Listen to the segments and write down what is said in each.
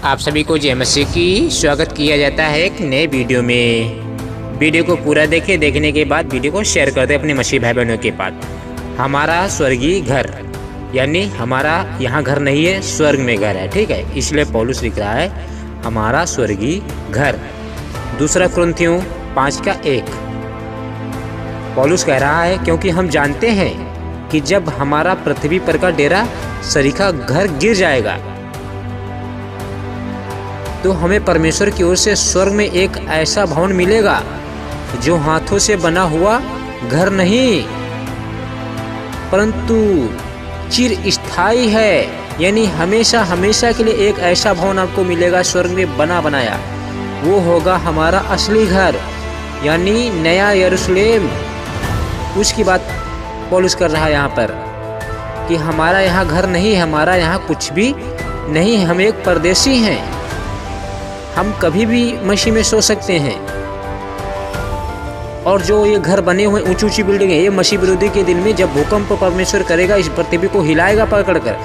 आप सभी को जय मसीह की स्वागत किया जाता है एक नए वीडियो में। वीडियो को पूरा देखने के बाद वीडियो को शेयर कर दें अपने मसीह भाई बहनों के पास। हमारा स्वर्गीय घर, यानी हमारा यहाँ घर नहीं है, स्वर्ग में घर है, ठीक है। इसलिए पौलुस लिख रहा है हमारा स्वर्गीय घर। दूसरा कुरिन्थियों 5:1 पौलुस कह रहा है, क्योंकि हम जानते हैं कि जब हमारा पृथ्वी पर का डेरा सरीखा घर गिर जाएगा तो हमें परमेश्वर की ओर से स्वर्ग में एक ऐसा भवन मिलेगा जो हाथों से बना हुआ घर नहीं परंतु चिरस्थायी है, यानी हमेशा हमेशा के लिए एक ऐसा भवन आपको मिलेगा स्वर्ग में बना बनाया। वो होगा हमारा असली घर, यानी नया यरूशलेम। उसकी बात पौलुस कर रहा है यहाँ पर कि हमारा यहाँ घर नहीं है, हमारा यहाँ कुछ भी नहीं, हम एक परदेशी हैं। हम कभी भी मसीह में सो सकते हैं। और जो ये घर बने हुए ऊंची ऊंची बिल्डिंग है, ये मसीह विरोधी के दिन में जब भूकंप परमेश्वर करेगा, इस पृथ्वी को हिलाएगा पकड़कर,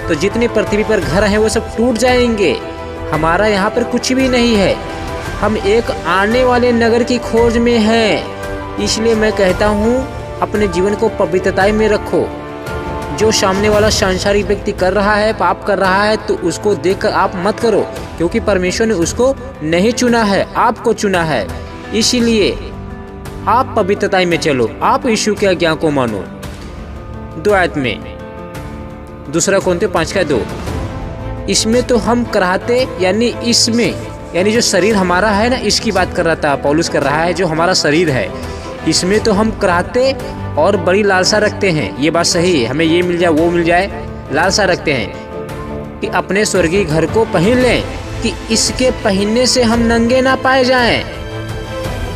तो जितने पृथ्वी पर घर हैं वो सब टूट जाएंगे। हमारा यहाँ पर कुछ भी नहीं है, हम एक आने वाले नगर की खोज में हैं। इसलिए मैं कहता हूँ अपने जीवन को पवित्रता में रखो। जो सामने वाला सांसारिक व्यक्ति कर रहा है, पाप कर रहा है, तो उसको देखकर आप मत करो, क्योंकि परमेश्वर ने उसको नहीं चुना है, आपको चुना है। इसीलिए आप पवित्रता में चलो, आप यीशु की आज्ञा को मानो। 2 आयत में दूसरा कुरिन्थियों 5:2 इसमें तो हम कराहते, यानी इसमें, यानी जो शरीर हमारा है ना, इसकी बात कर रहा था पौलुस, कर रहा है जो हमारा शरीर है, इसमें तो हम कराहते और बड़ी लालसा रखते हैं। ये बात सही है, हमें ये मिल जाए वो मिल जाए, लालसा रखते हैं कि अपने स्वर्गीय घर को पहन लें, कि इसके पहनने से हम नंगे ना पाए जाएं।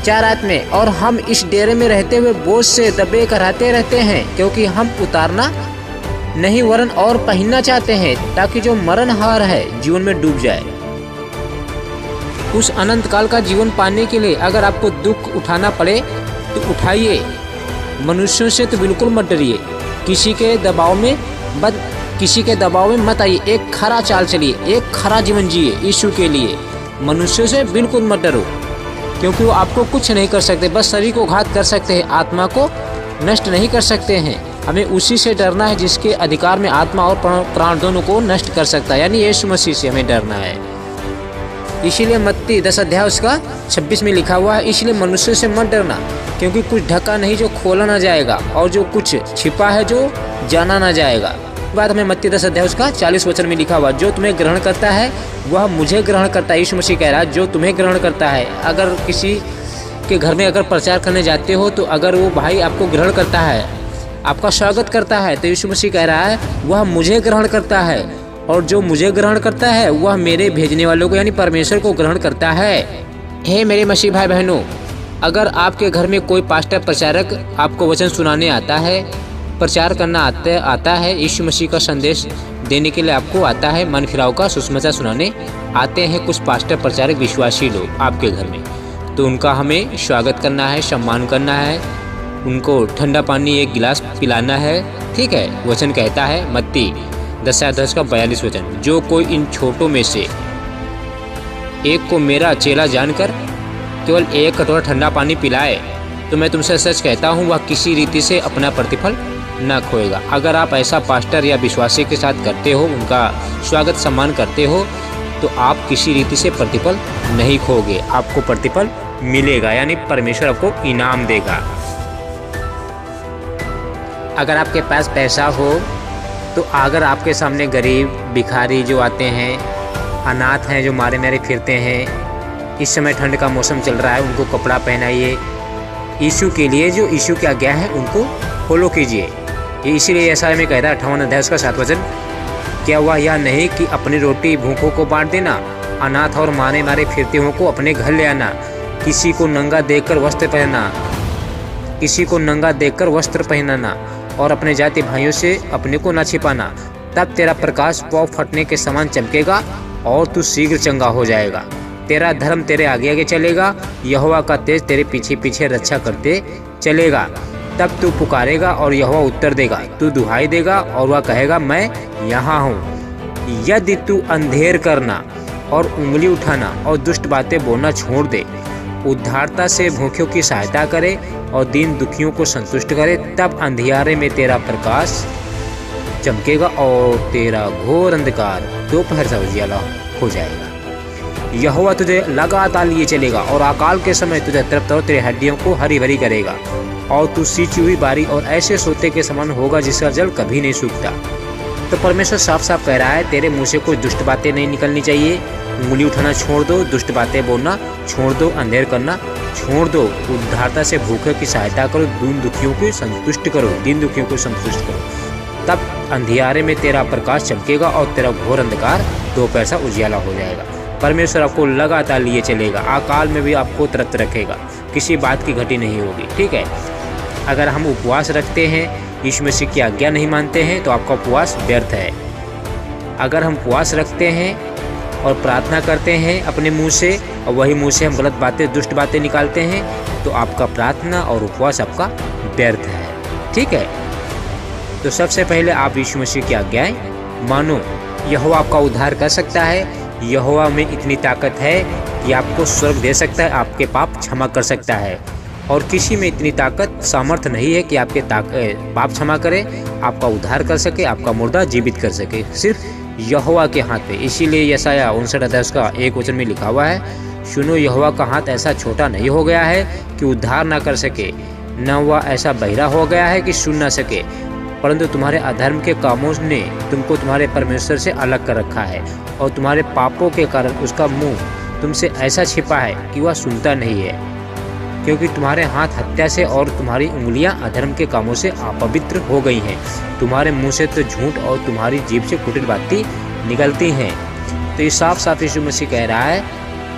4 आयत में, और हम इस डेरे में रहते हुए बोझ से दबे कराते रहते हैं, क्योंकि हम उतारना नहीं वरन और पहनना चाहते हैं, ताकि जो मरणहार है जीवन में डूब जाए। उस अनंत काल का जीवन पाने के लिए अगर आपको दुख उठाना पड़े तो उठाइए। मनुष्यों से तो बिल्कुल मत डरिए, किसी के दबाव में मत आइए। एक खरा चाल चलिए, एक खरा जीवन जिए यीशु के लिए। मनुष्यों से बिल्कुल मत डरो, क्योंकि वो आपको कुछ नहीं कर सकते, बस शरीर को घात कर सकते हैं, आत्मा को नष्ट नहीं कर सकते हैं। हमें उसी से डरना है जिसके अधिकार में आत्मा और प्राण दोनों को नष्ट कर सकता है, यानी यीशु मसीह से हमें डरना है। इसीलिए मत्ती 10 उसका 26 में लिखा हुआ है, इसलिए मनुष्य से मत डरना, क्योंकि कुछ ढका नहीं जो खोला ना जाएगा, और जो कुछ छिपा है जो जाना ना जाएगा। बात हमें मत्ती 10 उसका 40 वचन में लिखा हुआ, जो तुम्हें ग्रहण करता है वह मुझे ग्रहण करता है। यीशु मसीह कह रहा है जो तुम्हें ग्रहण करता है। अगर किसी के घर में अगर प्रचार करने जाते हो, तो अगर वो भाई आपको ग्रहण करता है, आपका स्वागत करता है, तो यीशु मसीह कह रहा है वह मुझे ग्रहण करता है, और जो मुझे ग्रहण करता है वह मेरे भेजने वालों को, यानी परमेश्वर को ग्रहण करता है। हे मेरे मसीह भाई बहनों, अगर आपके घर में कोई पास्टर प्रचारक आपको वचन सुनाने आता है, प्रचार करना आता है, यीशु मसीह का संदेश देने के लिए आपको आता है, मन फिराव का सुसमाचार सुनाने आते हैं कुछ पास्टर प्रचारक विश्वासी लोग आपके घर में, तो उनका हमें स्वागत करना है, सम्मान करना है, उनको ठंडा पानी 1 गिलास पिलाना है, ठीक है। वचन कहता है मत्ती 10 का 42 वचन, जो कोई इन छोटों में से एक को मेरा चेला जानकर केवल 1 कटोरा ठंडा पानी पिलाए, तो मैं तुमसे सच कहता हूँ वह किसी रीति से अपना प्रतिफल न खोएगा। अगर आप ऐसा पास्टर या विश्वासी के साथ करते हो, उनका स्वागत सम्मान करते हो, तो आप किसी रीति से प्रतिफल नहीं खोगे, आपको प्रतिफल मिलेगा, यानी परमेश्वर आपको इनाम देगा। अगर आपके पास पैसा हो, तो अगर आपके सामने गरीब भिखारी जो आते हैं, अनाथ हैं जो मारे मारे फिरते हैं, इस समय ठंड का मौसम चल रहा है, उनको कपड़ा पहनाइए। यीशु के लिए जो यीशु की आज्ञा है उनको फॉलो कीजिए। इसीलिए ऐसा में कहता है 58 अध्याय उसका 7 वचन, क्या हुआ यह नहीं कि अपनी रोटी भूखों को बांट देना, अनाथ और मारे मारे फिरते हुओं को अपने घर ले आना, किसी को नंगा देखकर वस्त्र पहनाना, और अपने जाति भाइयों से अपने को न छिपाना, तब तेरा प्रकाश पौ फटने के समान चमकेगा और तू शीघ्र चंगा हो जाएगा। तेरा धर्म तेरे आगे आगे चलेगा, यहोवा का तेज तेरे पीछे पीछे रक्षा करते चलेगा। तब तू पुकारेगा और यहोवा उत्तर देगा, तू दुहाई देगा और वह कहेगा मैं यहाँ हूँ। यदि तू अंधेर करना और उंगली उठाना और दुष्ट बातें बोलना छोड़ दे। उदारता से भूखों की सहायता करे और दीन दुखियों को संतुष्ट करे, तब अंधियारे में तेरा प्रकाश चमकेगा और तेरा घोर अंधकार दोपहर सा उजियाला हो जाएगा। यहोवा तुझे लगातार लिए चलेगा और अकाल के समय तुझे तृप्त और तेरी हड्डियों को हरी भरी करेगा, और तू सींची हुई बारी और ऐसे सोते के समान होगा जिसका जल कभी नहीं सूखता। तो परमेश्वर साफ साफ कह रहा है, तेरे मुंह से कोई दुष्ट बातें नहीं निकलनी चाहिए। उंगली उठाना छोड़ दो, दुष्ट बातें बोलना छोड़ दो, अंधेर करना छोड़ दो। उदारता से भूखे की सहायता करो, दीन दुखियों को संतुष्ट करो, दीन दुखियों को संतुष्ट करो, तब अंधियारे में तेरा प्रकाश चमकेगा और तेरा घोर अंधकार दोपहर सा उजियाला हो जाएगा। परमेश्वर आपको लगातार लिए चलेगा, अकाल में भी आपको तृप्त रखेगा, किसी बात की घटी नहीं होगी। ठीक है, अगर हम उपवास रखते हैं, यीशु मसीह की आज्ञा नहीं मानते हैं, तो आपका उपवास व्यर्थ है। अगर हम उपवास रखते हैं और प्रार्थना करते हैं अपने मुंह से, और वही मुंह से हम गलत बातें दुष्ट बातें निकालते हैं, तो आपका प्रार्थना और उपवास आपका व्यर्थ है। ठीक है, तो सबसे पहले आप यीशु मसीह की आज्ञाएं मानो। यहोवा आपका उद्धार कर सकता है। यहोवा में इतनी ताकत है कि आपको स्वर्ग दे सकता है, आपके पाप क्षमा कर सकता है, और किसी में इतनी ताकत सामर्थ्य नहीं है कि आपके पाप क्षमा करे, आपका उद्धार कर सके, आपका मुर्दा जीवित कर सके, सिर्फ यहोवा के हाथ पे। इसीलिए यशायाह 59 का 1 वचन में लिखा हुआ है, सुनो यहोवा का हाथ ऐसा छोटा नहीं हो गया है कि उद्धार ना कर सके, न वह ऐसा बहिरा हो गया है कि सुन ना सके, परंतु तुम्हारे अधर्म के कामों ने तुमको तुम्हारे परमेश्वर से अलग कर रखा है, और तुम्हारे पापों के कारण उसका मुंह तुमसे ऐसा छिपा है कि वह सुनता नहीं है, क्योंकि तुम्हारे हाथ हत्या से और तुम्हारी उंगलियां अधर्म के कामों से अपवित्र हो गई हैं। तुम्हारे मुंह से तो झूठ और तुम्हारी जीभ से कुटिल बातें निकलती हैं। तो ये साफ साफ यीशु मसीह कह रहा है,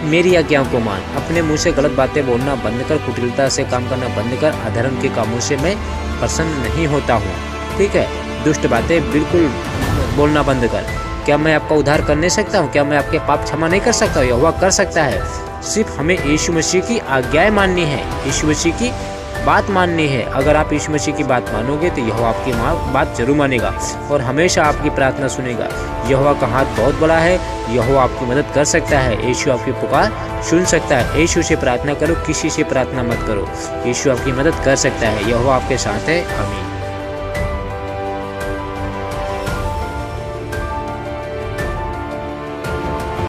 मेरी आज्ञाओं को मान, अपने मुंह से गलत बातें बोलना बंद कर, कुटिलता से काम करना बंद कर, अधर्म के कामों से मैं प्रसन्न नहीं होता हूँ। ठीक है, दुष्ट बातें बिल्कुल बोलना बंद कर। क्या मैं आपका उद्धार कर नहीं सकता हूँ? क्या मैं आपके पाप क्षमा नहीं कर सकता हूँ? यहोवा कर सकता है। सिर्फ हमें यीशु मसीह की आज्ञाएं माननी है, यीशु मसीह की बात माननी है। अगर आप यीशु मसीह की बात मानोगे तो यहोवा आपकी बात जरूर मानेगा और हमेशा आपकी प्रार्थना सुनेगा। यहोवा का हाथ बहुत बड़ा है, यहोवा आपकी मदद कर सकता है। यीशु आपकी पुकार सुन सकता है। यीशु से प्रार्थना करो, किसी से प्रार्थना मत करो। यीशु आपकी मदद कर सकता है। यहोवा आपके साथ है। आमीन।